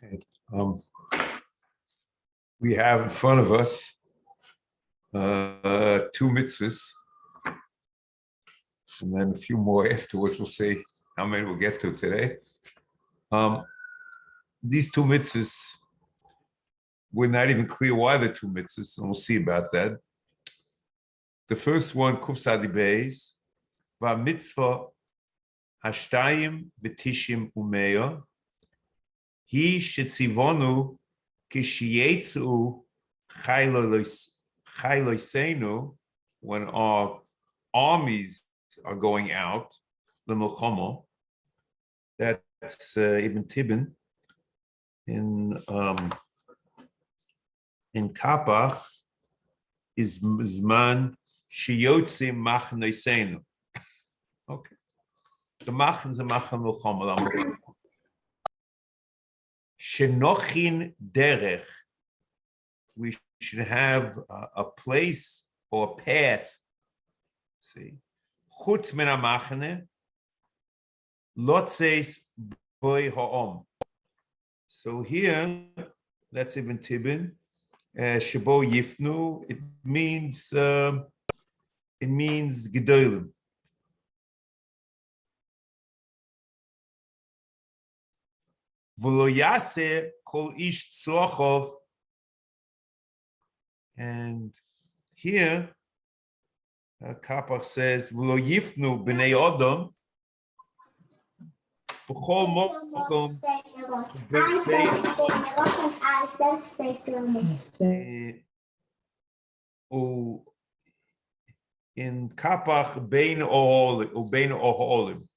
Okay. We have in front of us two mitzvahs, and then a few more afterwards. We'll see how many we'll get to today. These two mitzvahs, we're not even clear why they're two mitzvahs, and we'll see about that. The first one, Kuf Sadi Beis, va mitzvah hashtayim v'tishim umeya, hi shetzivonu kishiyetzu chayloseinu, when our armies are going out, the milchama. That's Ibn Tibin in Kapach is Zman Shiyotze Machnoseinu. Okay. The Machn is a Machn milchama. Shenochin derech. We should have a place or a path. See, chutz min hamachne, lotzes boy ha'om. So here, that's Ibn Tibin. Shebo yifnu. It means gedolim. V'lo yaseh kol ish tzrochov. And here, Kapach says, "V'lo yifnu b'nei Adam b'chol mokom." In Kapach, bein oholim.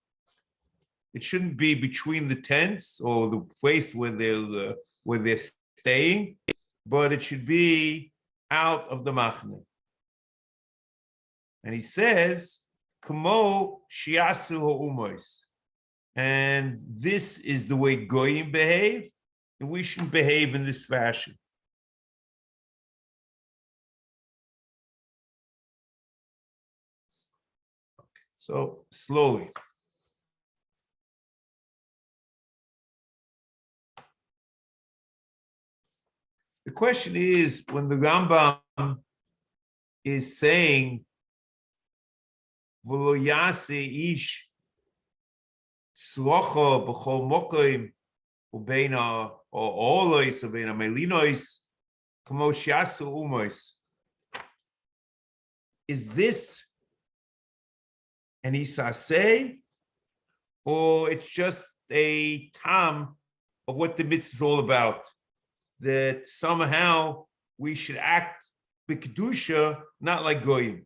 It shouldn't be between the tents or the place where they're staying, but it should be out of the machne. And he says, Kamo shiasu ha'umois. And this is the way goyim behave, and we shouldn't behave in this fashion. Okay, so slowly. The question is, when the Rambam is saying, "V'lo yaseh ish tzrocha b'chol mokim ubein ha'olois ubein ha'melinois kamo she'asu umois." Is this an isaseh, or it's just a tam of what the mitzvah is all about? That somehow we should act b'kedusha, not like goyim.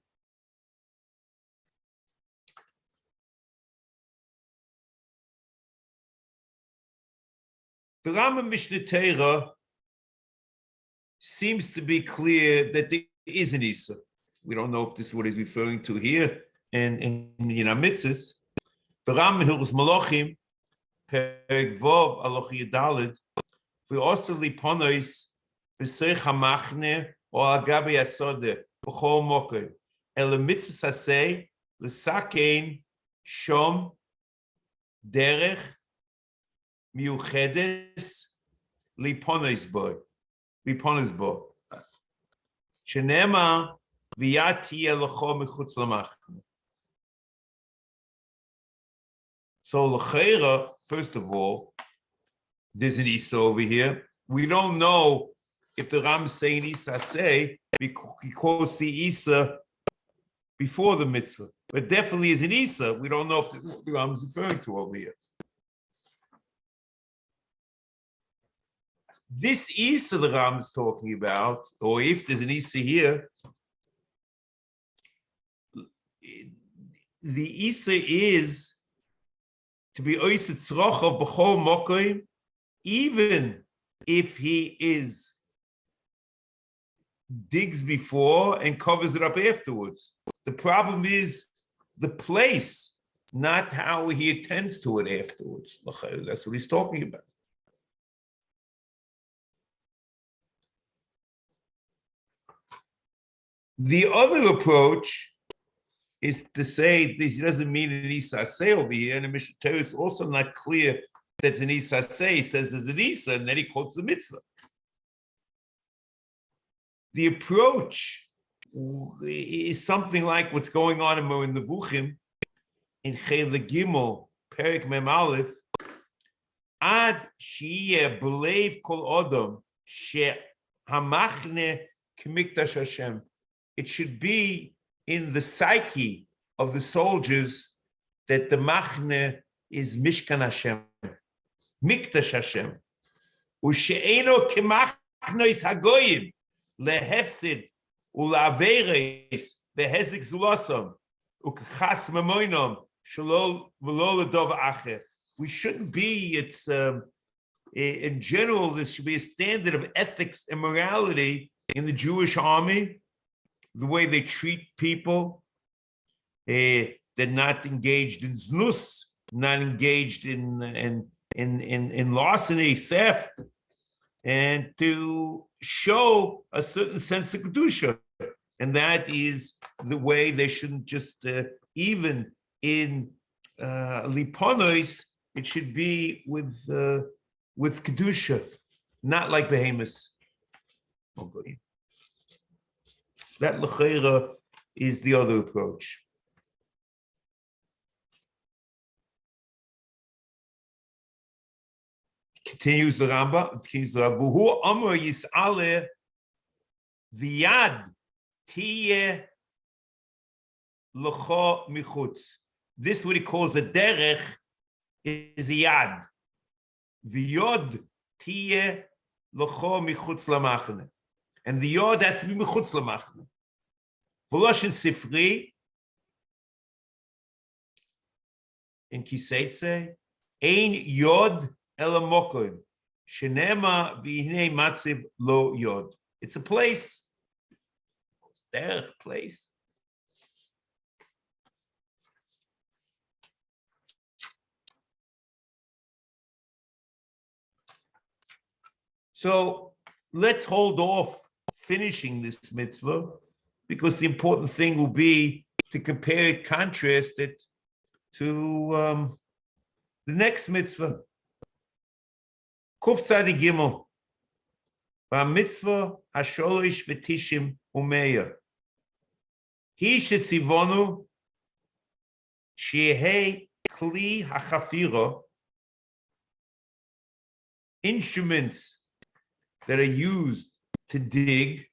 The Rambam Mishneh Torah seems to be clear that there is an Isa. We don't know if this is what he's referring to here in HaMitzvos. The Rambam in Hilchos Malachim, Perek Vav Aloch Yudalid, we also liponois b'seich hamachne or agabi asode b'chol mokim el mitzvah saseh l'sakein shom derech miuchedes liponois bo shenema v'yati elocho mechutz lamachne. So l'cheira, first of all, there's an Isa over here. We don't know if the Ram is saying Isa say, he quotes the Isa before the mitzvah. But definitely is an Isa. We don't know if this is what the Ram is referring to over here. This Isa the Ram is talking about, or if there's an Isa here, the Isa is to be Oiset Tzrocha B'chol Mokoim, even if he digs before and covers it up afterwards. The problem is the place, not how he attends to it afterwards. That's what he's talking about. The other approach is to say this doesn't mean an Isaseh over here, and the Mishneh Torah is also not clear that's an Isa say, he says there's an Isa, and then he quotes the mitzvah. The approach is something like what's going on in the Nevuchim in Chele Gimel, Perek Mem Aleph, Ad Shiyeh B'leiv Kol Adam She Hamachne K'mikdash Hashem. It should be in the psyche of the soldiers that the Machne is Mishkan Hashem, Mikdash Hashem. U'she'eno k'machnois hagoyim lehefsid u'la'averes v'hezek zulosam u'k'chas memoinom shalol v'lo ledov acher. We shouldn't be, in general, there should be a standard of ethics and morality in the Jewish army, the way they treat people. They're not engaged in znus, not engaged in larceny, theft, and to show a certain sense of kedusha, and that is the way they shouldn't just even in liponos. It should be with kedusha, not like behemoths. Okay. That l'cheira is the other approach. Continues the Rambam. V'hu amar yis'aleh v'yad tiyeh l'cho michutz. This, what he calls a derech, is a yad. V'yod tiyeh l'cho michutz lamachne. And the yod has to be michutz lamachne. V'loshen sifri, in Kiseitze, ein yod elamokim, shenema v'hinei matziv lo yod. It's a place. Derech, place. So let's hold off finishing this mitzvah, because the important thing will be to compare it, contrast it to the next mitzvah. Kuf Tzadi Gimel, mitzvah hasholish v'tishim umeya. Hi shetzivonu shehei kli hachafira, instruments that are used to dig,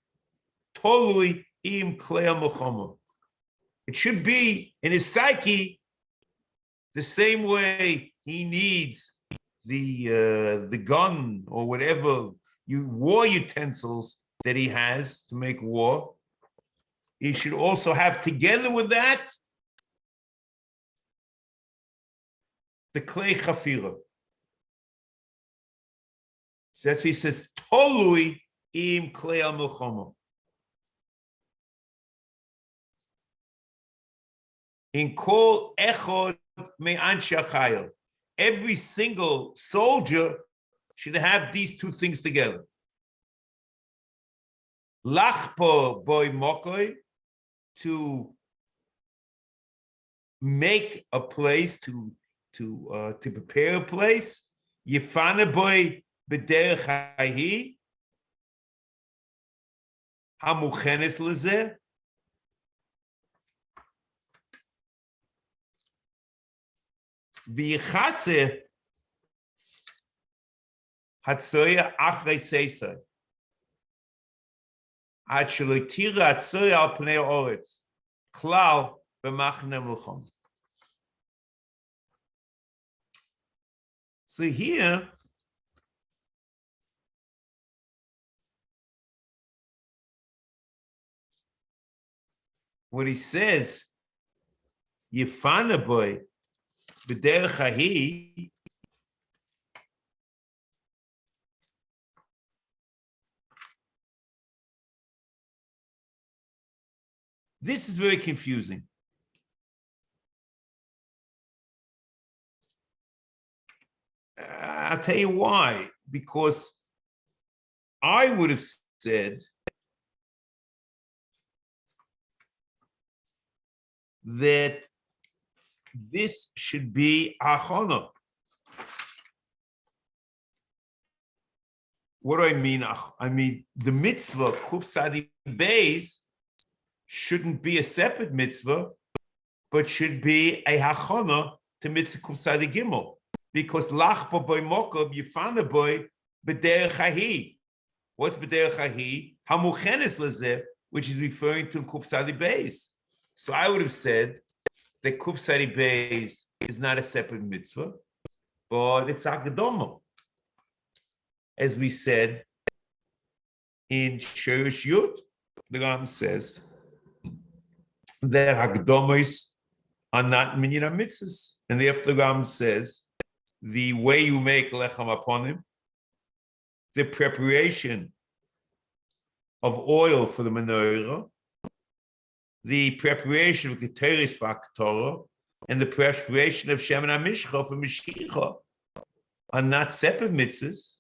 tolui im klei milchama. It should be in his psyche the same way he needs the gun or whatever war utensils that he has to make war. He should also have, together with that, the klei chafira. So that's, he says, tolui im klei milchama. In kol echod me'anshe achayil. Every single soldier should have these two things together. Lachpo boy mokoi, to make a place, to prepare a place. Yefane boy b'derech hahi, hamuchenes lezeh. V'yichase hatzoya achrei seisai, ad shelo tira hatzoya al pnei haaretz, klal b'machne milchama. So here, what he says, Yefana boy, b'derech hahi, this is very confusing. I'll tell you why. Because I would have said that this should be achana. What do I mean? I mean, the mitzvah, Kuf Sadi Beis, shouldn't be a separate mitzvah, but should be a hachana to mitzvah Kuf Sadi Gimel. Because lachba boy mokob, yifana boy, b'derech hahi. What's b'derech hahi? Hamuchenes lezeh, which is referring to Kuf Sadi Beis. So I would have said that Kuf Sadi Beis is not a separate mitzvah, but it's Akadoma. As we said in Shiur, the Ram says that Akdomis are not minyan mitzvahs. And therefore the Ram says the way you make lechem upon him, the preparation of oil for the menorah, the preparation of keteris v'aktorah, and the preparation of shemen hamishcha for Mashiach are not separate mitzvahs,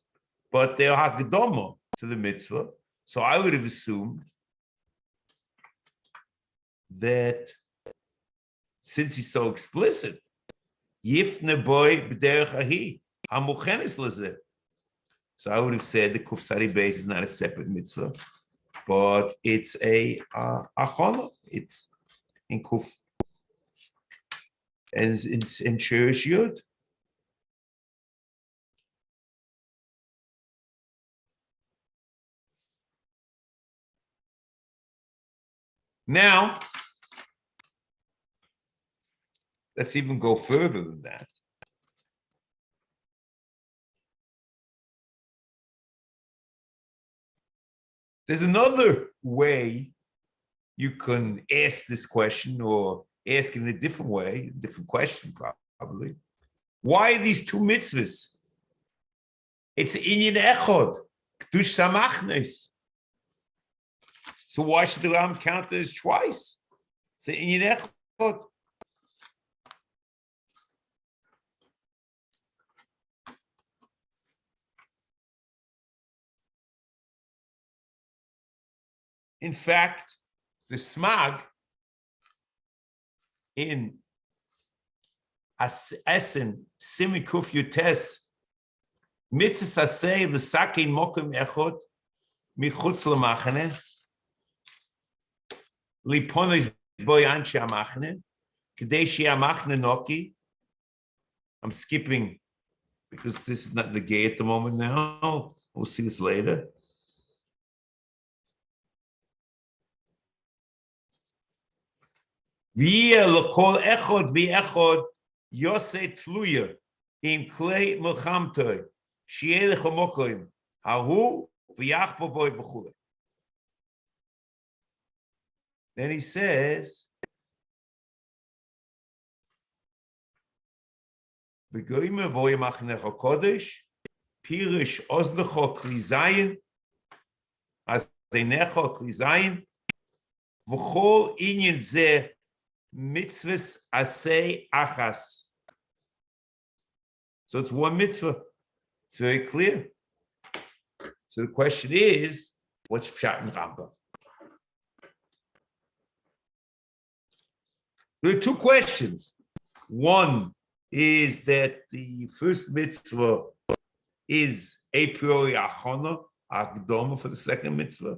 but they are hakdama to the mitzvah. So I would have assumed that since he's so explicit, yifne boy b'derech ahi hamuchenes lezeh. So I would have said the Kuf Sadi Beis is not a separate mitzvah, but it's a achana. It's in Kuf, and it's in Shiur. Now, let's even go further than that. There's another way you can ask this question, or ask in a different way, a different question probably. Why are these two mitzvahs? It's inyan echod, k'dush samachnes. So why should the Ram count this twice? It's inyan echod. In fact, the smag in Aseh Simi Kuf Yutes mitzvah Aseh l'sakein mokum echod michutz l'machane liponis boy anshe amachne k'dei she'eh amachne noki. I'm skipping because this is not the gay at the moment now. We'll see this later. V'yeh l'chol echod v'echod yosei tluya im klei melchamtoi she'eh l'chomokoim hahu v'yachpo boy v'chulei. Then he says, v'goyim voy machnecha kodesh pirish oznecha kli zayin az zeinecha kli zayin v'chol inyan zeh mitzvahs aseh achas. So it's one mitzvah. It's very clear. So the question is, what's Pshat in Rambam? There are two questions. One is that the first mitzvah is a priori achana, akdoma for the second mitzvah.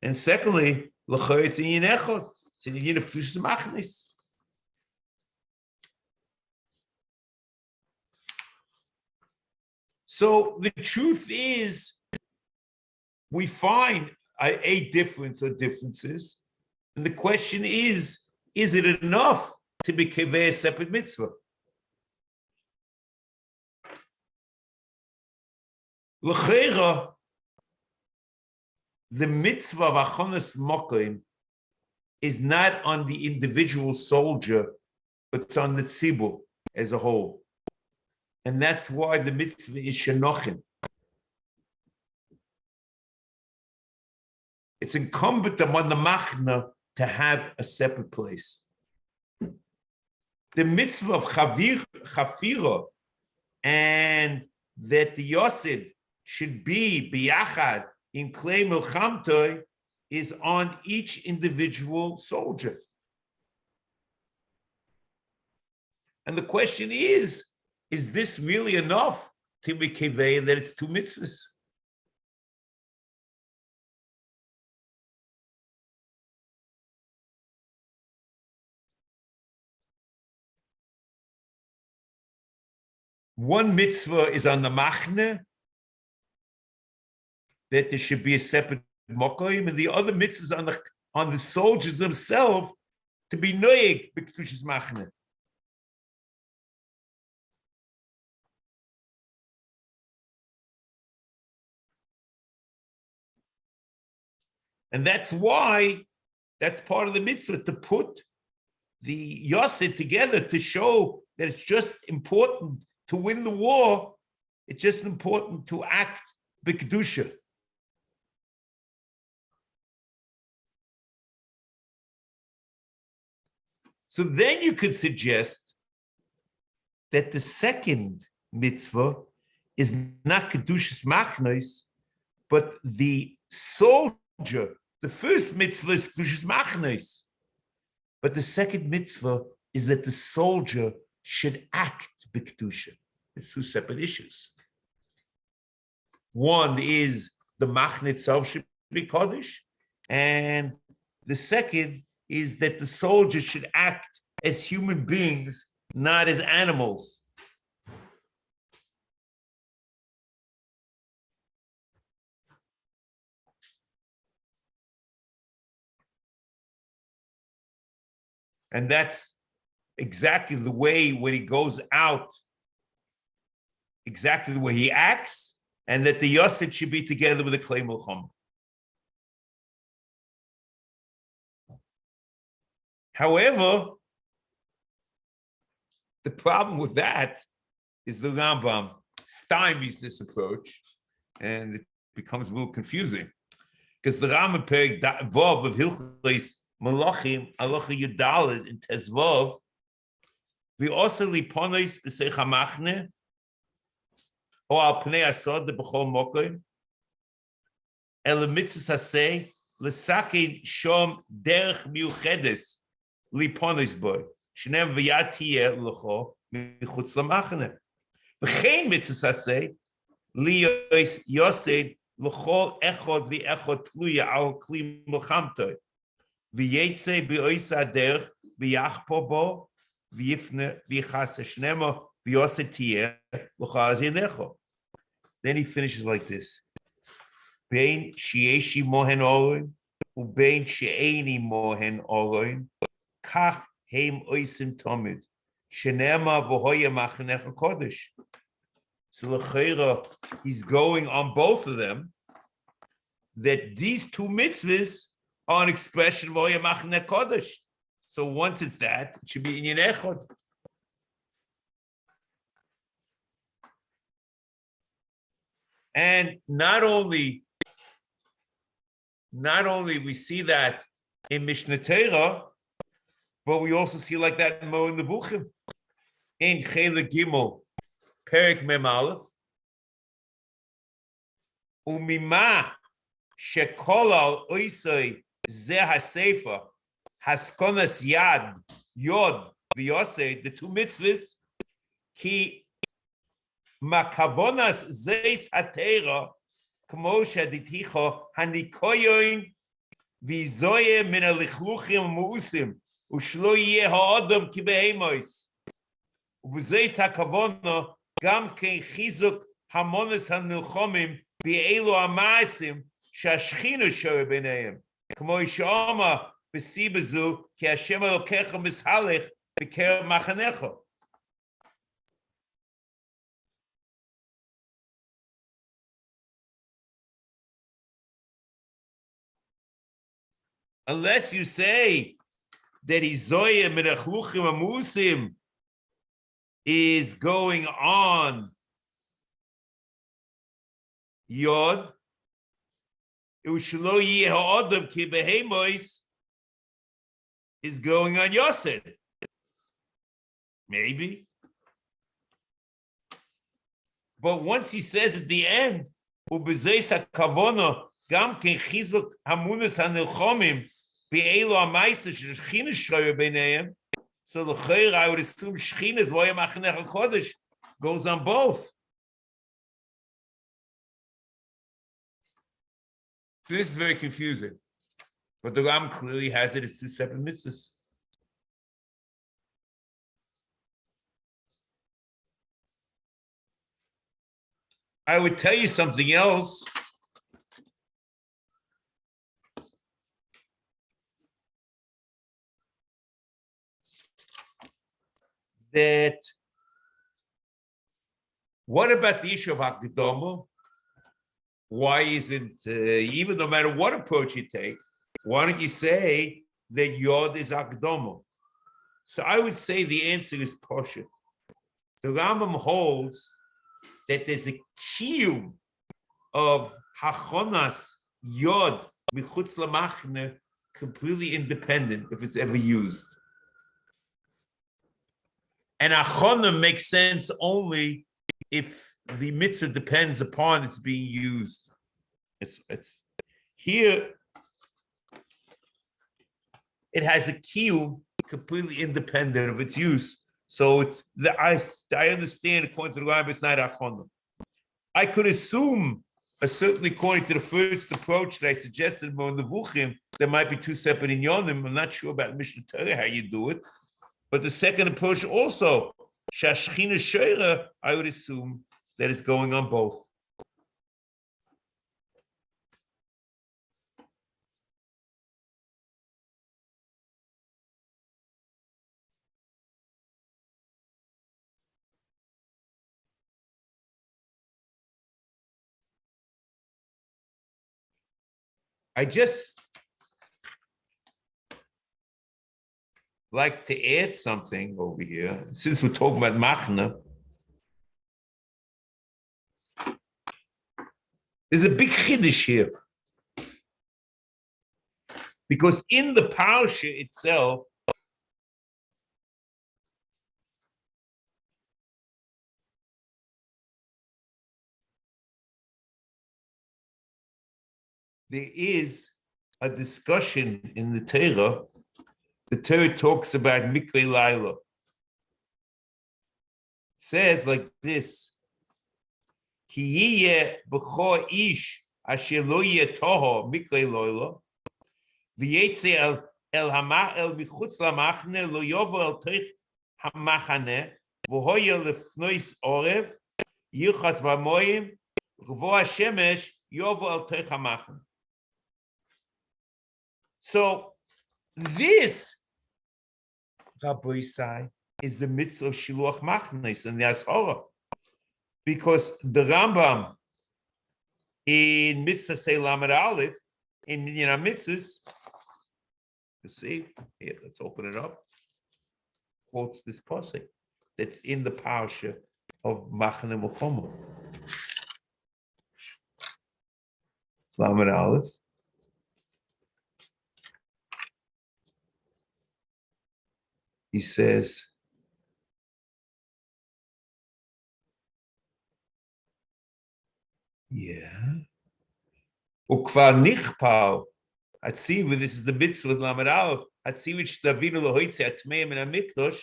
And secondly, l'chayr it's inyan echad. It's in the K'dushas Machnes. So the truth is, we find a difference or differences, and the question is it enough to be keveh a separate mitzvah? L'cheira, the mitzvah of achonas mokim is not on the individual soldier, but it's on the tzibur as a whole. And that's why the mitzvah is shenochim. It's incumbent upon the machna to have a separate place. The mitzvah of chafira and that the yosid should be biyachad in klei milchamtoi is on each individual soldier. And the question is this really enough to be kevei that it's two mitzvahs? One mitzvah is on the machne, that there should be a separate mokoim, and the other mitzvah is on the soldiers themselves to be noyeg b'kedushas machne. And that's why that's part of the mitzvah, to put the Yosef together to show that it's just important to win the war. It's just important to act b'kedusha. So then you could suggest that the second mitzvah is not kedushas machnos, but the soldier. The first mitzvah is kedushas machnos, but the second mitzvah is that the soldier should act b'kedusha. It's two separate issues. One is the machne itself should be kodesh, and the second is that the soldier should act as human beings, not as animals. And that's exactly the way when he goes out, exactly the way he acts, and that the Yosef should be together with the Klei Milchama. However, the problem with that is the Rambam stymies this approach, and it becomes a little confusing. Because the Rambam Perek Vav of Hilchos Malachim, Halacha Yudalid in Tezvav, we also liponos b'seich hamachne, or al pnei asod b'chol mokoim, el mitzvos Aseh l'sakein shom derech miuchedes liponos boy, shneim v'yad tiyeh l'cho michutz lamachne. V'chein mitzvos Aseh liyos yosed l'chol echod v'echod tluya al kli milchamtoi, v'yetze b'oisa derech v'yachpo bo, then he finishes like this. Bein sheyeshi mohen oroin, ubein she'eni mohen oroin, kach heim oisim tomid, shenema v'hoya machanecha kodesh. So l'cheira, he's going on both of them, that these two mitzvahs are an expression of v'hoya machanecha kodesh. So once it's that, it should be in echod. And not only we see that in Mishnah Torah, but we also see like that in Mo in the Buchim. In Chele Gimel, Perek Mem Aleph, Umima shekol al oisei zeh hasefer Haskonas Yad, Yod, V'Yosei, the two mitzvahs, Ki Makavonas Zeis Atera, Kmosha Diticho, Hanikoyoin, V'Zoye Min Alichluchim Mu'usim, Ushlo Yeh Ha'odom Ki Behemois, V'Zeis HaKavono, Gam Ken Chizuk Hamonas HaNilchomim, B'Eilu HaMa'asim, Shashchinu Shoye B'Neim, Kmo Yishama, B'Sibazu, Ki Hashem Elokecha Mishalech, B'Ker Machanecha. Unless you say that Izoya Menachluchim Amusim is going on Yod, Ushlo Yeh Ha'odam Ki Behemois is going on Yosef. Maybe. But once he says at the end, Ubezeis HaKavono, Gam Ken Chizuk Hamunas HaNilchomim, Be'elu HaMaisa Shechina Shroya B'neihem, so the Chayr, I would assume Shechina's Voya Machanech HaKodesh goes on both. So this is very confusing. But the Ram clearly has it as two separate mitzvahs. I would tell you something else. That what about the issue of Hakdama? Why isn't, even no matter what approach you take, why don't you say that Yod is Hakdama? So I would say the answer is Poshet. The Rambam holds that there's a kiyum of Hachonas Yod Michutz Lamachne completely independent if it's ever used. And Achona makes sense only if the mitzvah depends upon its being used. It's here. It has a kiyum completely independent of its use. So I understand according to the Rambam, it's not Achona. I could assume, certainly according to the first approach that I suggested in the Vuchim, there might be two separate inyonim. I'm not sure about Mishnah Torah how you do it. But the second approach also, Shashchina Sheira, I would assume that it's going on both. I just like to add something over here. Since we're talking about Machna, there's a big chiddush here. Because in the parsha itself, there is a discussion in the Torah. The Torah talks about Mikveh Laila. It says like this: Ki yiyeh b'cho ish asher lo yeh toho Mikveh Laila, v'yetze el michutz lamachne lo yovo el teich hamachane, v'hoya lefnois orev, yirchatz b'moyim, v'vo hashemesh yovo el teich hamachane. So this, Rabbi Isai, is the mitzvah of Shiluach Machnes and the Ashora. Because the Rambam in Mitzvah Say Lamed Aleph, in HaMitzvos, you see, here, let's open it up, quotes this pasuk that's in the parsha of Machne Melchama. Lamed Aleph. He says, Ukvar nichpal, Atzivu, this is the mitzvah with Lamed Aleph, Atzivu shtavinu lohoitze atmeim in HaMikdash,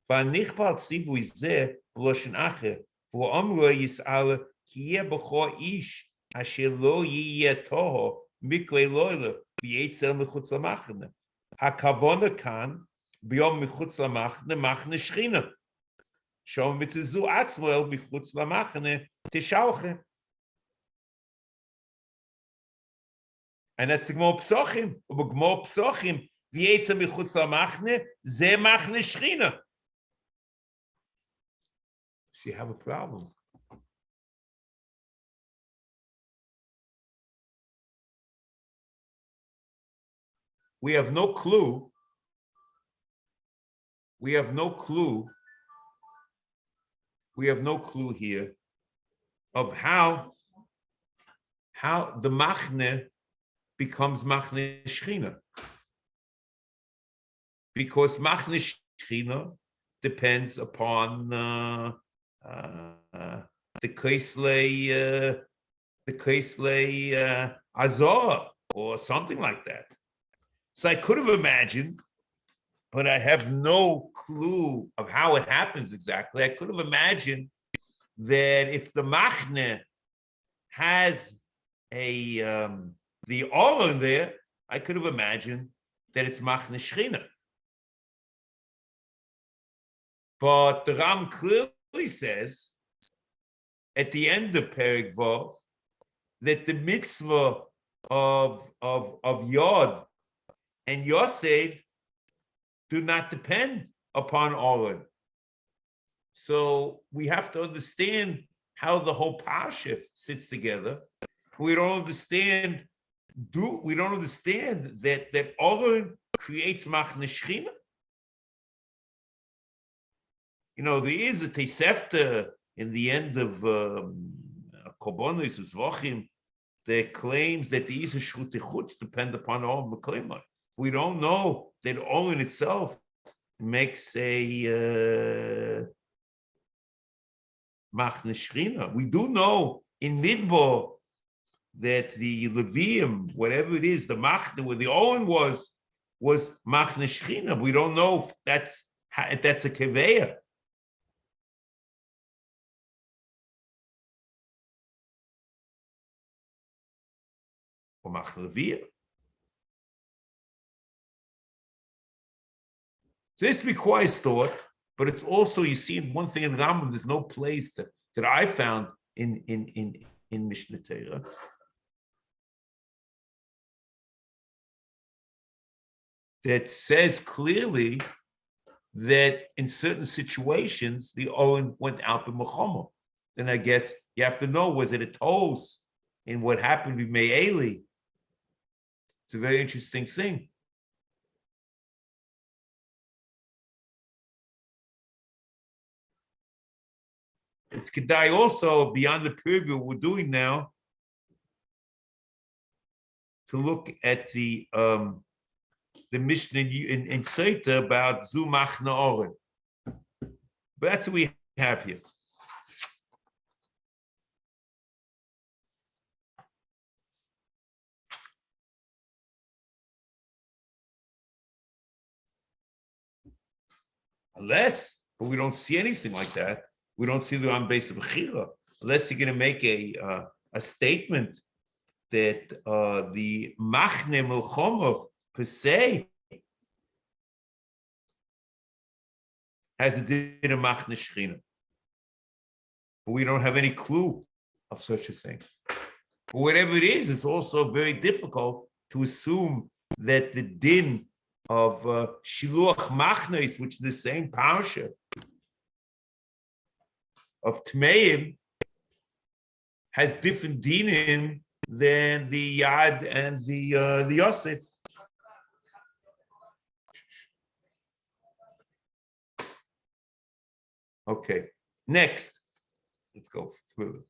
Kvar nichpal tzivu izeh b'loshen acher, v'omro yis'al ki yeh b'cho ish asher lo yiyeh toho mikveh loyle v'yetzer mechutz lamachne. HaKavona kan b'yom mechutz lamachne machne shchina. Shom mitzu atzmo el mechutz lamachne tishalche. And that's the Gmor Psochim. But Gmor Psochim, v'yetzer mechutz lamachne ze machne shchina. So you have a problem. We have no clue. We have no clue here of how the machne becomes machne shchina. Because machne shchina depends upon the Kaisle Azor or something like that. So I could have imagined, but I have no clue of how it happens exactly. I could have imagined that if the machne has the or in there, I could have imagined that it's machne shchina. But the Ram clearly says at the end of Perek Vav that the mitzvah of Yod and Yosef do not depend upon Oren. So we have to understand how the whole parsha sits together. We don't understand that Oren creates Machne Shechina. There is a Tosefta in the end of Korbanos Zvachim that claims that the Isa Shruti Chutz depend upon all Mekayma. We don't know that Oren itself makes a Machne Shechina. We do know in Midbar that the Levium, whatever it is, the Machne, where the Oren was Machne Shechina. We don't know if that's a Keveya. Or Machne Levia. So this requires thought, but it's also, you see, one thing in Rambam, there's no place that I found in Mishnah Torah that says clearly that in certain situations the Oren went out the Mechomo. Then I guess you have to know, was it a toast in what happened with Me'eli? It's a very interesting thing. It's Kedai also, beyond the preview we're doing now, to look at the Mishnah in Sefer about Zu Machne Oren. But that's what we have here. Unless, but we don't see anything like that. We don't see the on base of Bechira, unless you're going to make a statement that the Machne Melchoma per se has a din of Machne Shechina. But we don't have any clue of such a thing. But whatever it is, it's also very difficult to assume that the din of Shiluach Machnes, which is the same parsha of Tmeim, has different dinim than the Yad and the Yosef. Okay, next, let's go through it.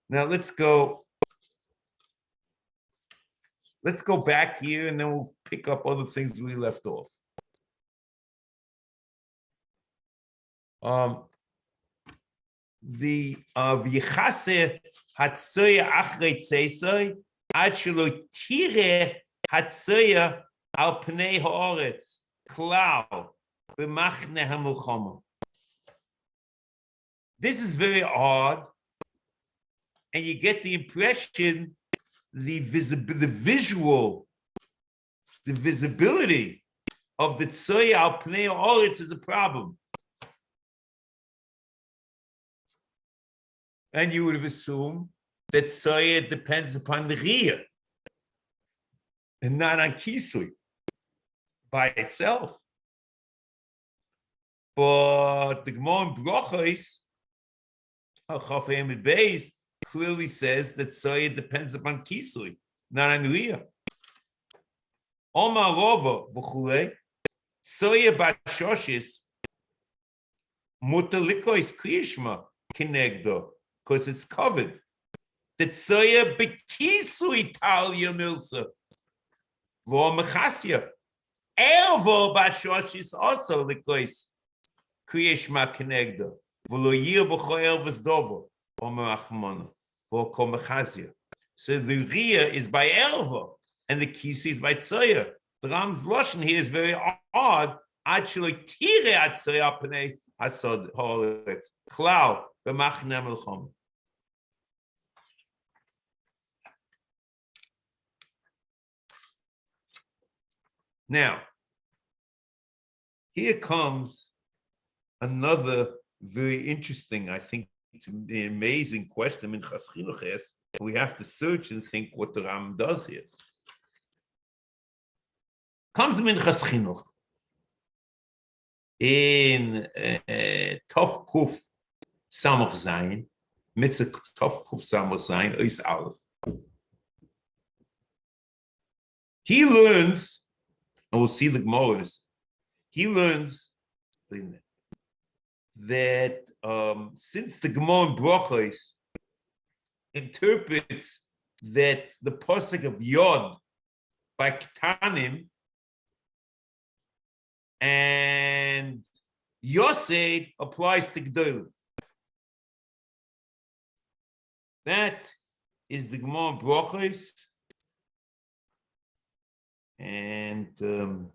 Now let's go back here and then we'll pick up other things we left off. The V'yichase hatzoya achrei tzeisoi ad shelo tire hatzoya al pnei haaretz klal b'machne hamilchama. This is very odd, and you get the impression the visibility of the tzoya al pnei haaretz is a problem. And you would have assumed that Tzoya depends upon the Riyah and not on Kisui by itself. But the Gemara in Brachos, Chaf Amid Beis, clearly says that Tzoya depends upon Kisui, not on Riyah. Omar Rova v'chulei, Tzoya b'shoshis mutalikois kriyishma kinegdo. Because it's covered. The tzoya bekisui talia milsa. Vo mechasya. Ervo bashoshis also likois kriyishma kenegdo. V'lo yir b'cho ervas dovo. Omer achmona. Vo ko mechasya. So the riyah is by ervo, and the kisi is by tzoya. The Ram's lashon here is very odd. Actually, tire at tzoya pnei hasod haaretz. Klau b'machne melchama. Now, here comes another very interesting, I think, the amazing question in Minchas Chinuch asks. We have to search and think what the Ram does here. Comes the Minchas Chinuch in Tov Kuf Samach Zayin, Mitzvah Tov Kuf Samach Zayin, Ois Aleph. He learns, and we'll see the Gemara. He learns that since the Gemara in Brachos interprets that the pasuk of Yod by Ktanim and Yosed applies to Gdolim. That is the Gemara in Brachos, and the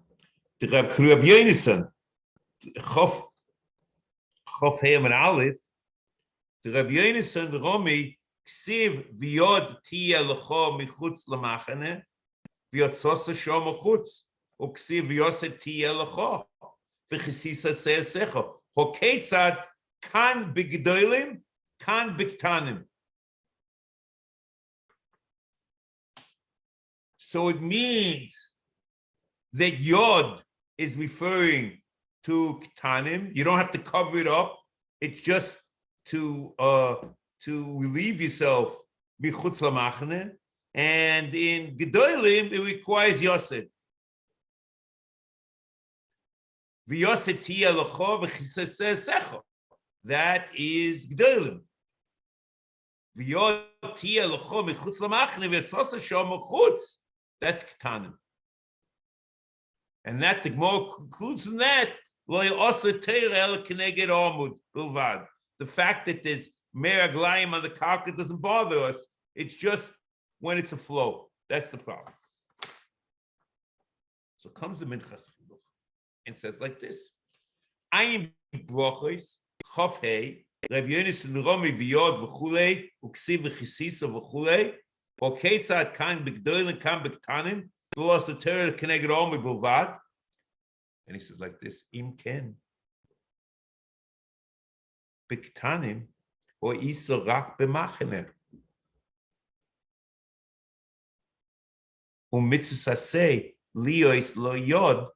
Rab Yonason, Chof Hayam and Aleph, the Rab Yonason, the Romi, Ksiv v'yod tiya l'cho michutz l'machane, v'yod sosa shom chutz, o ksiv v'yosed tiya l'cho, v'chisisa se'esecho. Hoketzad kan b'gdolim, kan b'ktanim. So it means that Yod is referring to Ktanim. You don't have to cover it up. It's just to relieve yourself michutz lamachne, and in Gedolim it requires Yosed. V'Yosed tiya l'cho v'chisaseh secho. That is Gedolim. V'Yod tiya l'cho michutz lamachne v'tzoseh shom chutz. That's Ktanim. And that the Gemara concludes from that lo yoseh teira el keneged amud bilvad. The fact that there's meraglayim on the karka doesn't bother us. It's just when it's a flow. That's the problem. So comes the Minchas Chinuch and says like this: Ayin brachos chaf hey Rab Yonason Romi v'yod v'chulei uksiv v'chisisa v'chulei hoketzad kan b'gdolim kan b'ktanim v'los the teira keneged amud bilvad. And he says like this: Im ken b'ktanim or isa rak b'machane u'mitzvos aseh liyos lo yod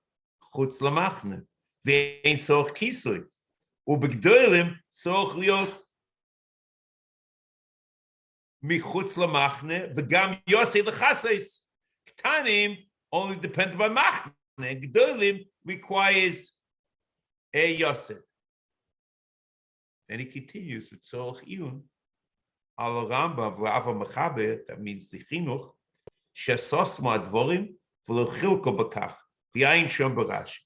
chutz lamachne ve'ein tzorch kisui u'b'gdolim tzorch liyot michutz lamachne v'gam yosei l'chaseis. Ktanim only depend on machne. Gdolim requires a Yosef. Then he continues with Tzorch Iyun al Rambam v'Ava Mechaber. That means the Chinuch shesos ma'advorim v'lo chilko b'kach v'yayin shom b'Rashi.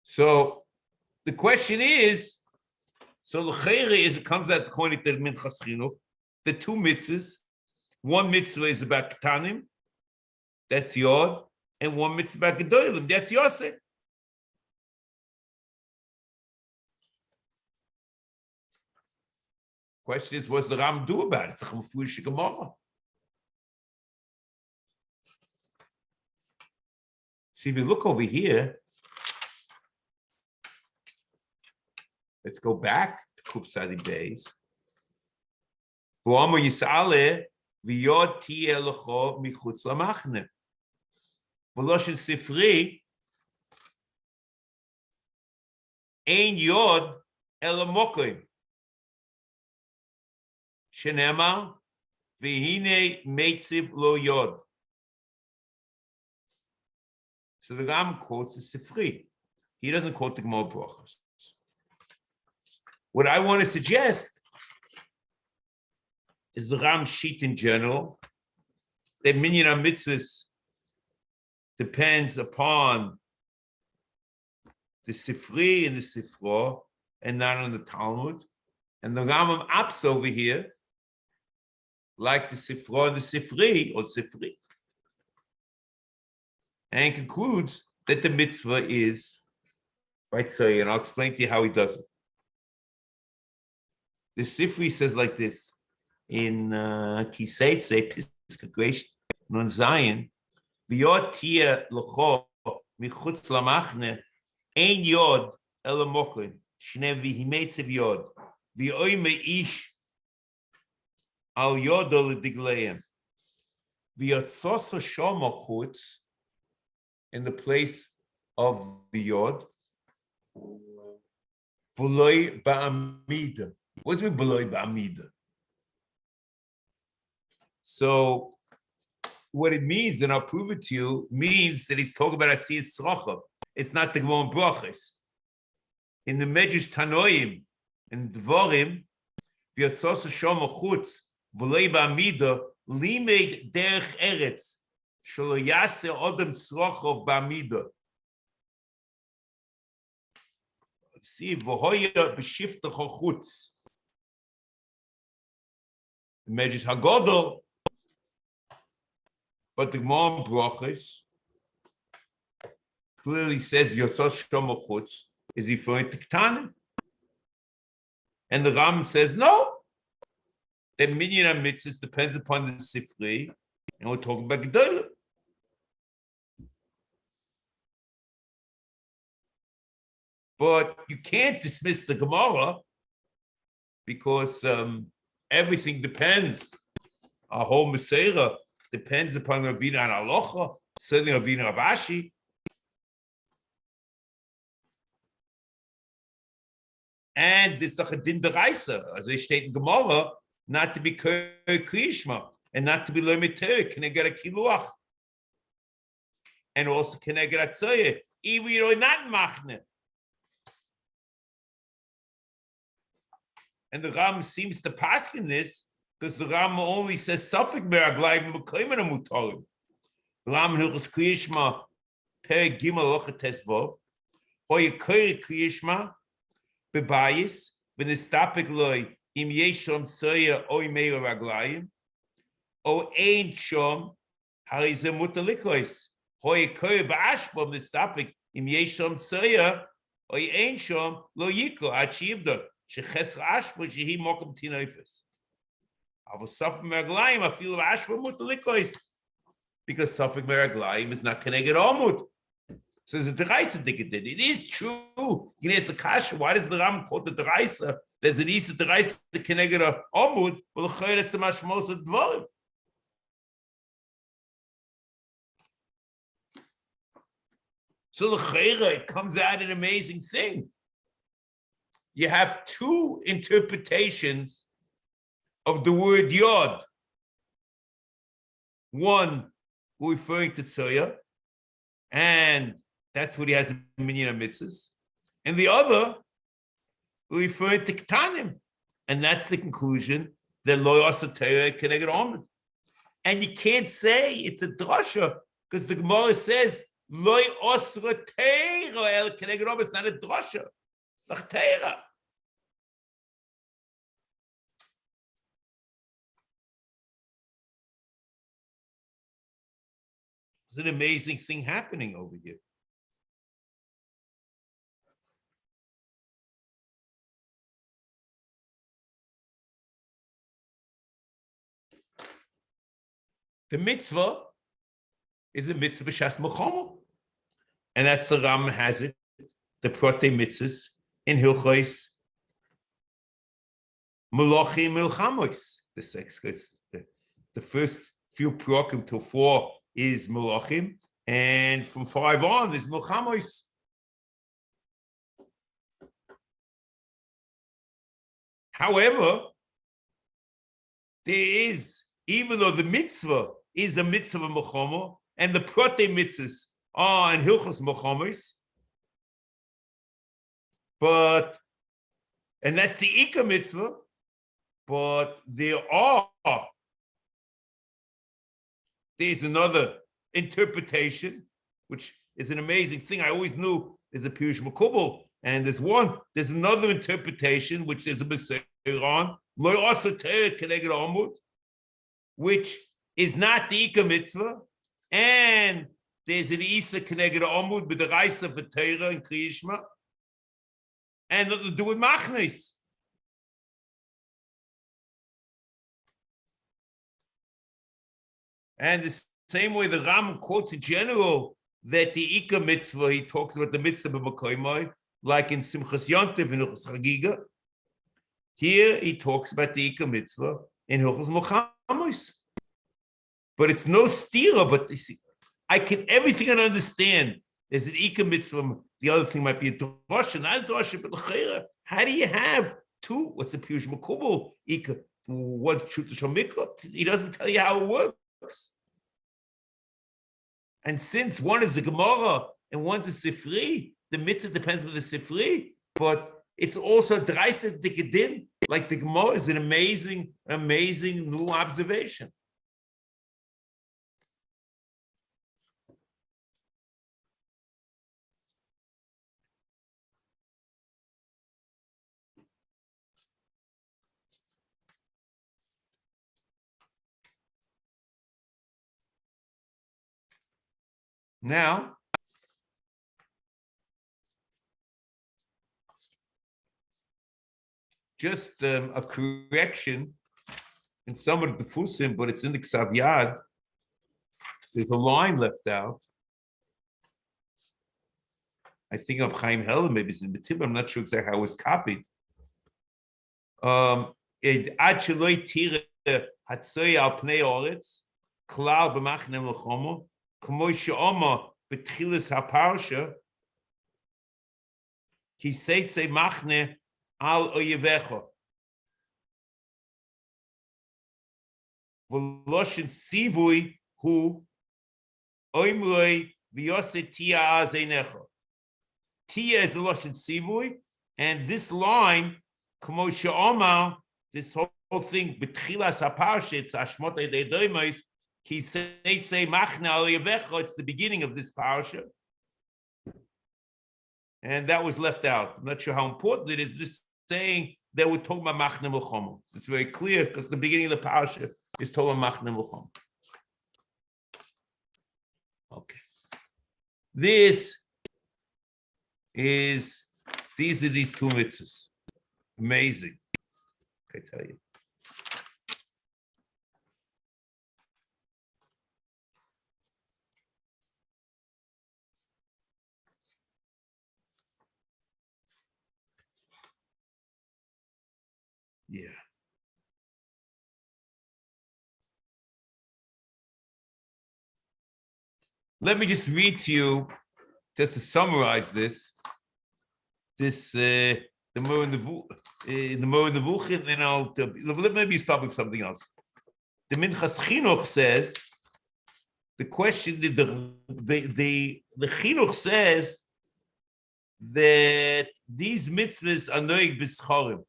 So the question is, so l'cheire is it comes out according to the Minchas Chinuch, the two mitzvahs. One mitzvah is about Ktanim, that's Yod, and one mitzvah about Gedolim, that's Yosef. Question is, what's the Ram do about it? It's a Chamufush Gemara. See, if you look over here, let's go back to Kuf Sadi Beis. V'omer Yisale v'yod tiyeh l'cho michutz lamachne. V'loshen Sifri ein yod el mokim. Shenema v'hine meitziv lo yod. So the Ram quotes the Sifri. He doesn't quote the Gemara Brachos. What I want to suggest is the Ram sheet in general, that minyan HaMitzvos depends upon the Sifri and the Sifra and not on the Talmud. And the Rambam ups over here, like the Sifra and the Sifri, or Sifri, and concludes that the mitzvah is, right, so, and I'll explain to you how he does it. The Sifri says like this in Kiseitse, Piskagresh, Nun Zion, V'yod tia l'cho michutz lamachne, ein yod elamokrin, shne v'himetze v'yod, v'oime ish al yodo l'digleim, v'yotzoso shoma chutz, in the place of the yod, v'loi ba'amida. What does it mean, v'loi ba'amida? So, what it means, and I'll prove it to you, means that he's talking about Asiyas Srocha. It's not the Gemara Brachos. In the Medrash Tanoim, in Dvorim, v'yotzos shoma chutz, v'loi ba'amida, limed derech eretz, shelo yaseh odem srocha ba'amida. See, v'hoya b'shiftecha chutz. The Medrash Hagodol, but the Gemara Brachos clearly says Yotzos Shoma Chutz is referring to Ktanim. And the Ram says no. That Minyan HaMitzvos depends upon the Sifri, and we're talking about Gedolim. But you can't dismiss the Gemara because everything depends. Our whole Meseira depends upon Ravina and Alocha, certainly Ravina Ravashi. And there's the Chadin Deraisa, as they state in Gemara, not to be Kriyishma and not to be Lomitir, can I get a Kiluach? And also can I get a Tzoye, even you're not Machne. And the Ram seems to pass in this because the Ram only says Safek Meraglayim Mekayim and Mutarim. The Ram Hilchos Kriyishma Per Gimel Locha Tesvov Hoye Kere Kriyishma Bebayis V'nistapek Loi Im Yeshom Tzoya Oy Meir Raglayim O Ein Shom Harize Mutalikois Hoye Kere Ba'ashbo V'nistapek Im Yeshom Tzoya Oy Ein Shom Lo Yiko Achivda Sheches Rashbo Shehi Mokum Tinoifes. I was Safek Meraglayim, I feel Rashbo Mutalikois. Because Safek Meraglayim is not connected Omut. So there's a Deraisa did. It is true. You know, it's a kasha. Why does the Ram quote the Deraisa? There's an Isa Deraisa connected Omut, but the Chayr it's the Mashmos of Dvorim. So the Chayr, it comes out an amazing thing. You have two interpretations of the word Yod. One referring to Tzoya, and that's what he has in Minyan HaMitzvos. And the other referring to Ktanim, and that's the conclusion that Lo Yasa Teirah Keneged Omid. And you can't say it's a drasha because the Gemara says Lo Yasa Teirah El Keneged Omid. It's not a drasha. It's not Teirah. There's an amazing thing happening over here. The mitzvah is a mitzvah b'shas milchama, and that's the Ram has it. The protei mitzvahs in Hilchos Malachim Milchamos. The first few prokim till 4 is Malachim, and from 5 on is Milchamos. However, there is, even though the mitzvah is a mitzvah of Milchama, and the protei mitzvahs are in Hilchos Milchamos, and that's the Ika mitzvah, but there's another interpretation, which is an amazing thing. I always knew there's a Pirush Makubal, and there's another interpretation, which there's a Meseir on, Lo Yasa Teirah Keneged Omud, which is not the Ika mitzvah, and there's an Isa Keneged Omud, with the Raisa for Teirah and Kriyishma, and nothing to do with Machnes. And the same way the Ram quotes in general that the Ika mitzvah, he talks about the mitzvah b'makoymai, like in Simchas Yontiv in Hilchos Chagiga. Here he talks about the Ika mitzvah in Hilchos Mochamos. But it's no stira, but you see, everything I understand is an Ika mitzvah. The other thing might be a drasha, not a drasha, but l'chera. How do you have two? What's the Pirush Makubal? Ika, what's Pshuta Shomikra? He doesn't tell you how it works. And since one is the Gemara and one's the Sifri, the mitzvah depends on the Sifri, but it's also dreised dikadin. Like the Gemara is an amazing new observation. Now, just a correction in some of the Fusim, but it's in the Ksav Yad. There's a line left out. I think of Chaim Heller, maybe it's in B'tibah, I'm not sure exactly how it was copied. Ad sheloi tire hatzoy al pnei oretz, klal b'machne melchomo, k'mo she'oma b'tchilas ha'parsha, ki seitze machne al oyevecha. V'loshen sivui hu oimroi v'yose tia azenecha. Tia is the loshen sivui, and this line, k'mo she'oma, this whole thing, b'tchilas ha'parsha, it's hashmotei de'doimos, ki seitze machne al oyevecha, it's the beginning of this parsha. And that was left out. I'm not sure how important it is. This saying that we're talking about Machne Melchama. It's very clear because the beginning of the parasha is talking about Machne Melchama. Okay. These are these two mitzvahs. Amazing. I tell you. Yeah. Let me just read to you, just to summarize this, the Mor Nevuchim, and I'll maybe start with something else. The Minchas Chinuch says, the question, the Chinuch says that these mitzvahs are noig b'scharim.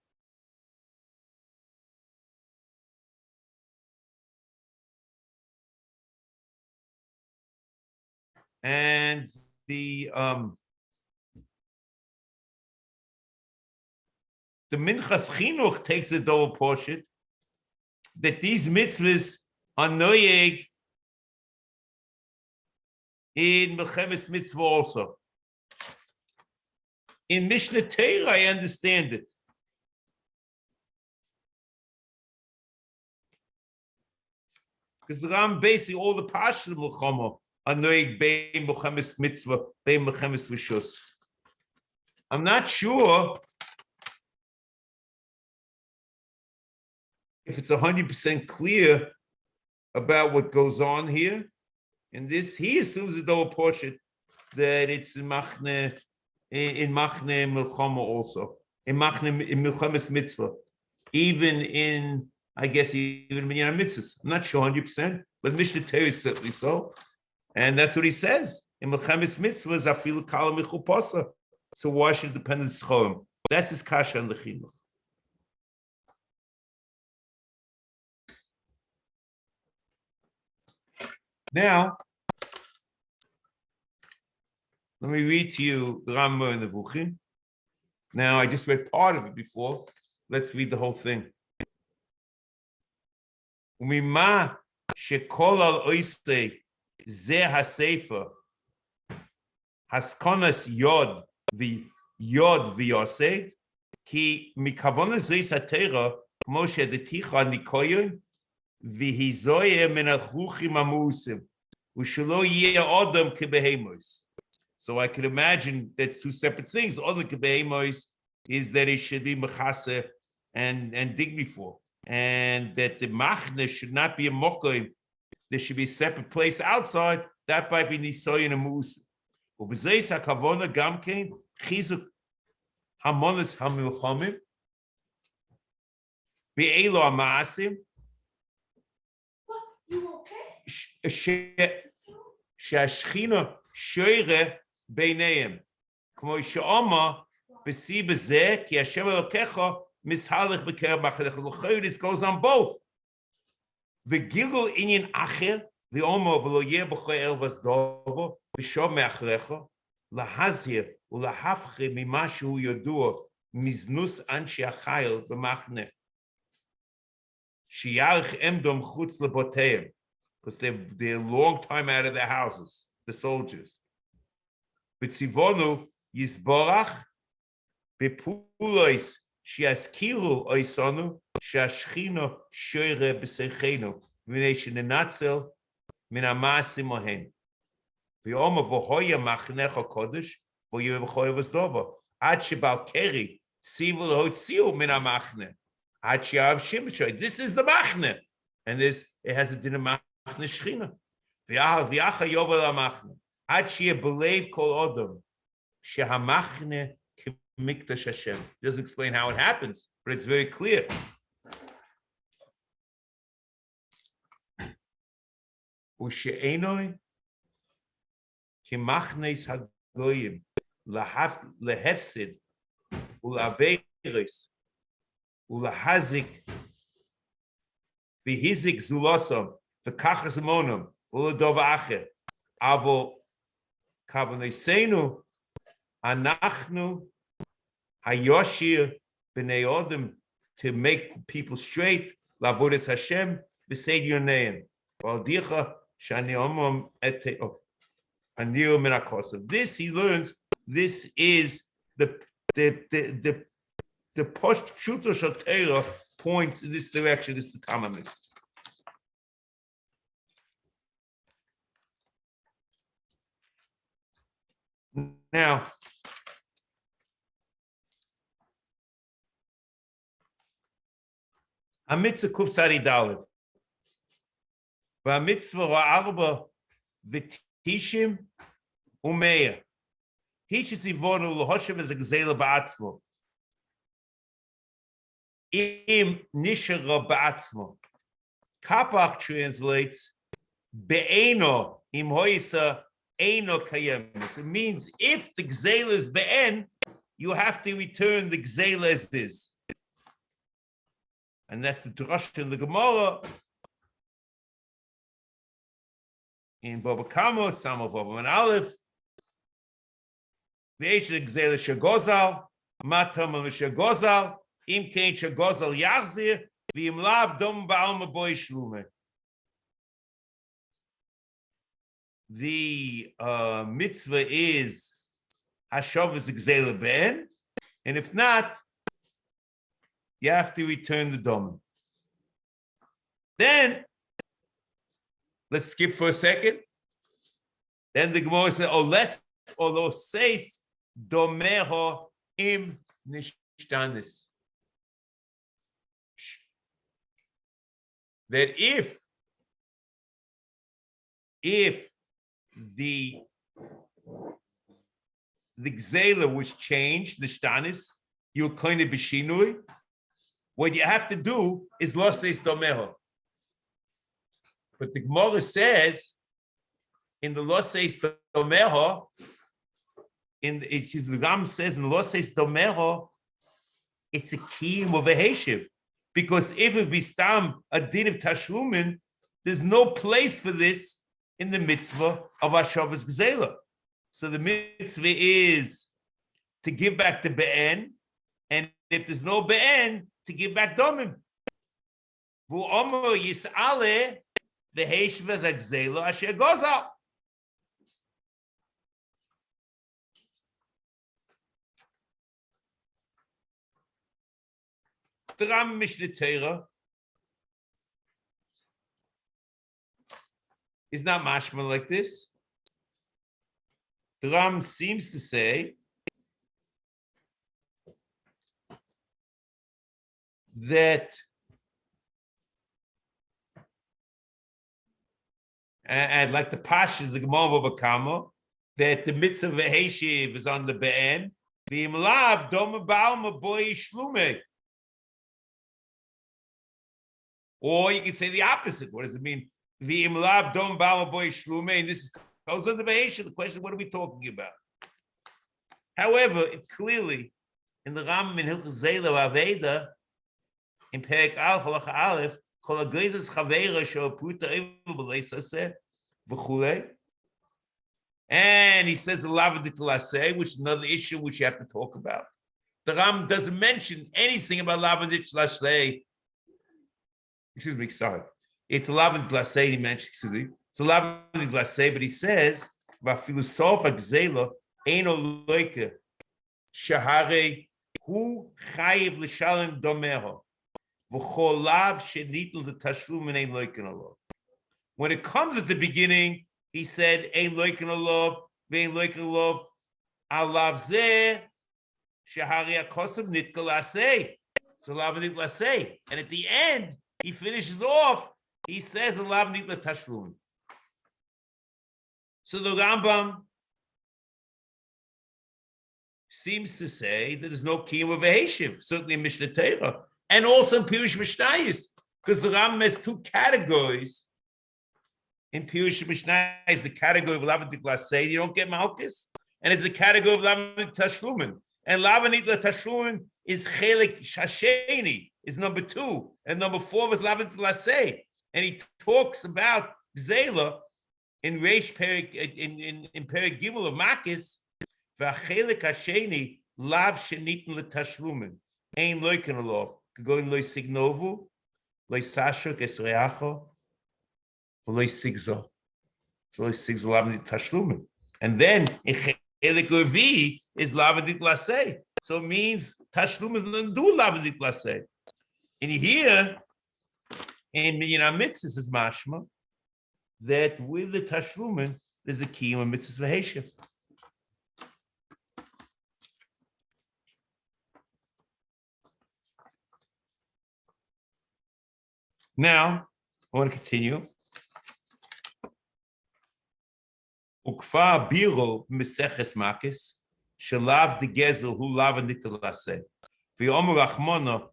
And the Minchas Chinuch takes a double portion that these mitzvahs are noyeg in Mechemes mitzvah also. In Mishnah Torah, I understand it. Because the Ram basically all the Pashas Melchama are noyeg bein Mechemes mitzvah, bein Mechemes rishus. I'm not sure if it's 100% clear about what goes on here. In this, he assumes the double portion that it's in Machne Melchama also, in Mechemes mitzvah, even in, I guess, even in mitzvahs. I'm not sure 100%, but Mishnah Torah is certainly so. And that's what he says. In Mechemes mitzvahs, afilu kala michupasa. So why should it depend on Schorim? That's his kasha on the Chinuch. Now, let me read to you the Rambam and the Nevuchim. Now, I just read part of it before. Let's read the whole thing. Umima shekol al oisei zeh hasefer haskonas yod v'yosei ki mikavonas zeis hatera kmo shedeticha nikoyon V'hizoyeh min achuchim amusim. U'shelo yeh odom kebehemos. So I can imagine that's two separate things. Odom kebehemos is that it should be mechase and dignifor, and that the machne should not be a mokoim. There should be a separate place outside. That might be nisoyin amusim. U'b'zeis hakavona gamkein chizuk hamonis hamilchomim be'elo ha'maasim. שהשכינה שוירה ביניהם, כמו שאומר בשיא בזה, כי השם אלוקיך מסהלך בקרב מחנך. This goes on both. וגילגול עניין אחר, ואומר ולא יהיה בכל ערב הסדובו, ושוב מאחריך, להזהיר ולהפחי ממה שהוא ידוע, מזנוס אנשי החיל במחנה. שיערך עמדום חוץ לבותיהם, because they're a long time out of their houses, the soldiers. B'tzivonu yizborach b'pulois she'askiru oisonu she'ashchino shoyre b'seichenu v'nei shenenatzel min ha'maasim mohen. V'yomer v'hoya machnecha kodesh v'yomer v'choya v'zdova ad shebal keri tzivu l'hotziu min ha'machne ad she'av shimshoy. This is the machne, and it has a din of machne shchina. V'yacha yovel ha'machne ad she'eh b'leiv kol odom she'hamachne k'mikdash Hashem. Doesn't explain how it happens, but it's very clear. U'she'enoi k'machnes hagoyim lehefsid u'laveris u'lahazik v'hizik zulosam v'kachas monam u'ladov acher avo kavanesenu anachnu hayoshir b'nei odom, to make people straight lavodas Hashem v'seid yoneim v'aldicha shani omam ete aniu min hakosav. This he learns. This is the post pshuto shel Torah points in this direction. This is the HaMitzvos. Now, HaMitzvah kuf sari daled. VaMitzvah ha'arba v'tishim u'meya. Hish tzivonu l'hoshev ez gzeila ba'atzmo. Im nishara ba'atzmo. Kapach translates be'eno im hoisa eno kayemis. It means if the gzeila is be'en, you have to return the gzeila as is. And that's the drush in the Gemara in Baba Kamo, Samo Baba and Aleph. V'esh gzeila shegozal, matam shegozal, im kein shegozal yachzir, v'im lav dom ba'alma boy shlume. The mitzvah is hashav is gzeila ben, and if not, you have to return the dom. Then, let's skip for a second. Then the Gemara says, although says domeho im nishtanis. That if the gzela was changed, nishtanis, you're kind of bishinui. What you have to do is lo seis domeho. But the Gemara says in the lo seis domeho, the Ram says in lo seis domeho, it's a kiyum of a heshiv. Because if it be stam a din of tashlumin, there's no place for this in the mitzvah of Hashavas Gzela. So the mitzvah is to give back the be'en, and if there's no be'en, to give back domim. V'omer yis'ale v'heishvaz ha'gzela asher gozal. The Ram Mishneh Torah is not mashma like this. The Ram seems to say that, and like the Pasha, the Gemara Babakama, that the mitzvah v'heshiv is on the be'en, the imlav doma ba'alma boy shlume. Or you can say the opposite. What does it mean? The imlav doma ba'alma boy shlume, and this goes on the v'heshiv. The question is, what are we talking about? However, it clearly, in the Ram in Hilchos Zela Aveda, in Perek Aleph Halacha Aleph, Kol HaGeizes Chaveira She'aputa Eivu B'leis Aseh V'chulei, and he says the Lavadit Laseh, which is another issue which you have to talk about. The Ram doesn't mention anything about Lavadit Laseh. Excuse me, sorry. It's a Lavadit Laseh he mentioned, excuse me. It's a Lavadit Laseh, but he says, V'afilosof HaGzela Eino Loike Shahare Hu Chayiv L'Shalem Domeho. When it comes at the beginning, he said, Ein loiken alav, vein loiken alav, alav zeh, shahari akosav nitkel aseh. So alav nitkel aseh. And at the end, he finishes off, he says, alav nitkel tashlum. So the Rambam seems to say that there's no kiyum of v'heshiv, certainly in Mishnah Torah. And also in Pirush Mishnayos, because the Rambam has two categories. In Pirush Mishnayos, the category of Lavanit Laseh, you don't get Malchus, and it's the category of Lavanit Tashlumin. And Lavanit Tashlumin is Chelik Shasheni, is number 2, and number 4 was Lavanit Laseh. And he talks about Zela in Reish Perik in Perik Gimel of Makis, V'Chelik Hasheni Lav Shenitin LeTashlumin Ein Loiken Alof. Going loy signovu, loy sashuk esreacho, loy sigzo, loy sigzo lavadit tashlumin, and then in chelik revi is lavadit laseh. So it means tashlumin doesn't do lavadit laseh. And here in HaMitzvos is mashma that with the tashlumin there's a kiyum of mitzvos v'heshiv. Now, I want to continue. Ukfa biro meseches makis shelav de gezel hu lav nitlaseh. V'yomer Rachmana,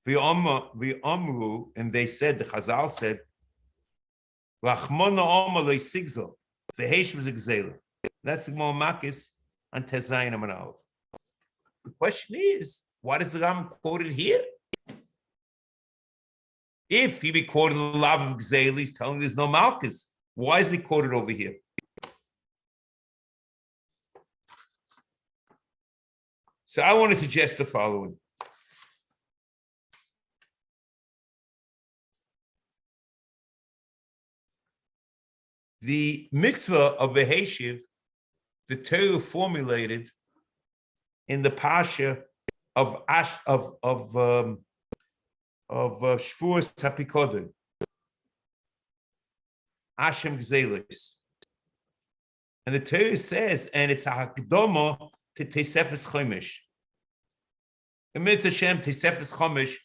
v'yomru, and they said, the Chazal said, Rachmana omer lo sigzel v'heish v'zigzela. That's the Gemara Makis on Tezayin Amud Aleph. The question is, why does the Ram quote it here? If he be quoted the Lav of Gzeil, he's telling there's no Malchus. Why is he quoted over here? So I want to suggest the following. The mitzvah of V'heshiv, the Torah formulated in the Pasha of Shvuos Hapikodin, Ashem Gzelis. And the Torah says, and it's a Hakdama to Tesefes Chomesh. And Mitzvah Hashem, Tesefes Chomesh,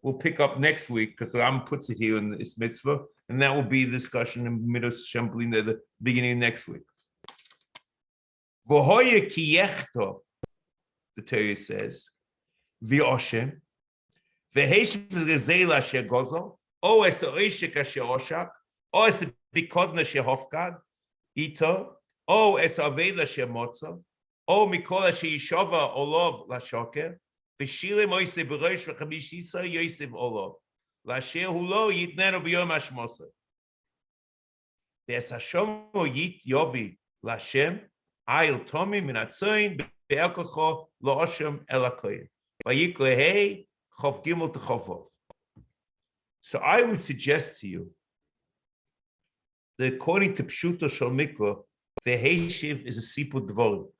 we'll pick up next week, because the Ram puts it here in this mitzvah, and that will be the discussion in Mitzvah Hashem, the beginning of next week. V'hoye ki yechto, the Torah says, v'oshem, v'heshiv v'zela asher gozel, o es oishik asher oshak, o es bikodna asher hofkad, ito, o es aveda asher motza, o mikol asher yishova olov lashoker, v'shilem oise b'rosh v'chamishisa yosef olov, l'asher hulo yitnenu b'yom hashmosa. V'es hashomo yit yovi l'Hashem, ayil tomi min atzoin be'elkocho lo'oshem elakoyim. V'yiklohei Chof Gimel to Chofov. So I would suggest to you that according to Pshuto Shel Mikvah, the Heishiv is a Sipur Dvorim.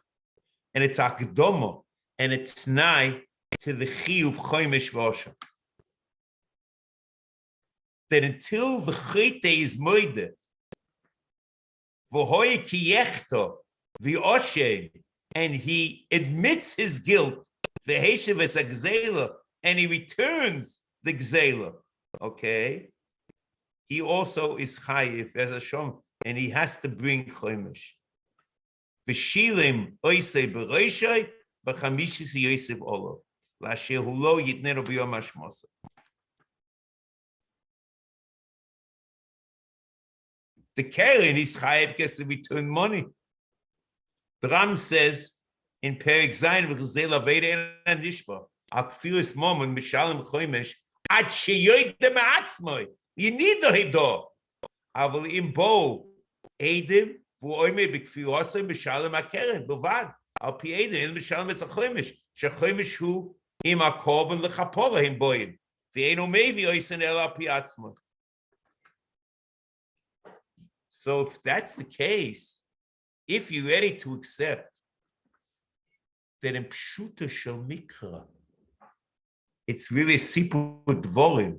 And it's Akdoma, and it's Nai to the Chiyuv Chomesh V'Oshem. That until the Chayte is Moide, V'hoi ki yechta v'oshe, and he admits his guilt, v'heshev es gzela, and he returns the gzela. Okay, he also is chayiv as a shom, and he has to bring chomesh. V'shilim oisei b'roishai v'chamishis yosef olav l'asher hu lo yitnero b'yom hashmasa. The Keren is chayiv gets to return money. The Ram says in Perek Zayin v'chazela v'eida and nishba al kfiris moment mishalim chomesh ad sheyoyde me'atzmoi. You need the hidah. Aval im bo eidim v'oime b'kfirosay mishalim hakeren b'vad al pi eidim in mishalim es chomesh shechomesh hu im hakorban l'chapora him boyim v'eino mevi oisen el al pi atzmoi. So if that's the case, if you're ready to accept that in Pshuta Shel Mikra, it's really a sipur dvorim,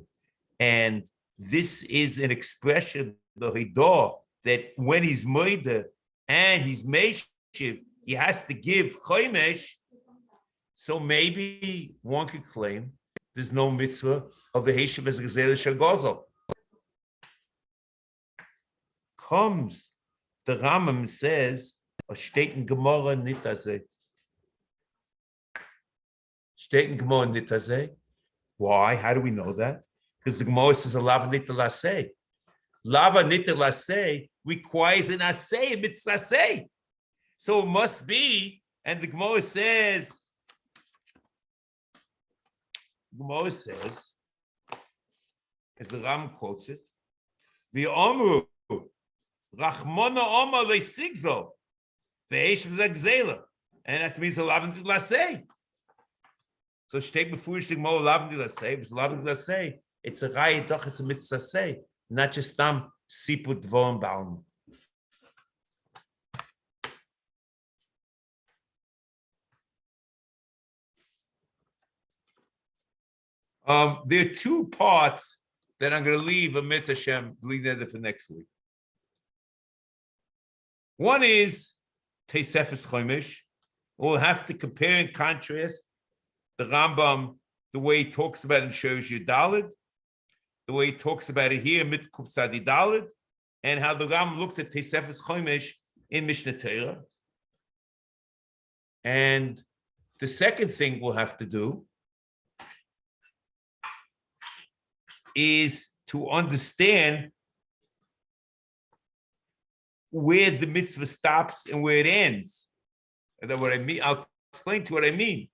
and this is an expression, the hidah, that when he's moida and he's meishiv, he has to give chomesh. So maybe one could claim there's no mitzvah of the heishiv as a gzela shel gozel. Comes the Rambam says a steht Gemara nitase. Steht Gemara nitase. Why? How do we know that? Because the Gemara says a lava nitalaseh. Lava nitalaseh requires an aseh, a mitzaseh. So it must be, and the Gemara says, as the Ram quotes it, the Amru Rachmona Omar lesigzo ve'esh v'zagzela, and that means a lavin laseh. So steht before you stig mo lavin laseh, it's lavin laseh. It's a raya doch, it's a mitzaseh, not just tam siput dvorim baum. There are two parts that I'm going to leave a mitzvah Hashem, leave that for next week. One is Teisefes Chomesh. We'll have to compare and contrast the Rambam, the way he talks about it in Shiur Daled, the way he talks about it here, Mit Kufsadi Daled, and how the Rambam looks at Teisefes Chomesh in Mishnah Torah. And the second thing we'll have to do is to understand where the mitzvah stops and where it ends. And then what I mean, I'll explain to what I mean.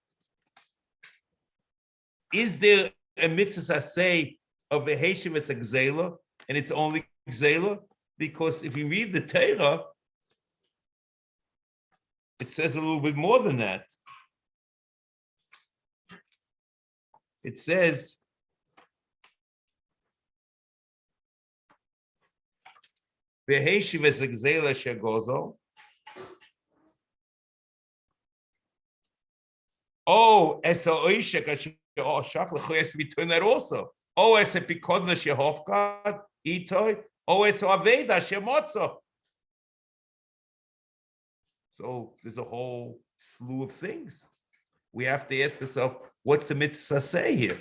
Is there a mitzvah say of a heishiv as a gzela, and it's only gzela? Because if you read the Torah, it says a little bit more than that. It says, V'heishiv es gzela shegozo. Oh, es ha'oishek asher shach lecho has to be turned that also. Oh, es ha'pikodna shehofkad itoy. Oh, es ha'aveda shemotzo. So there's a whole slew of things. We have to ask ourselves, what's the mitzvah say here?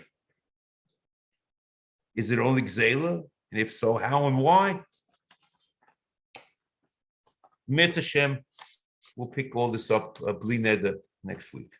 Is it only gzela? And if so, how and why? Mitzvah Hashem, we'll pick all this up, bli neder, next week.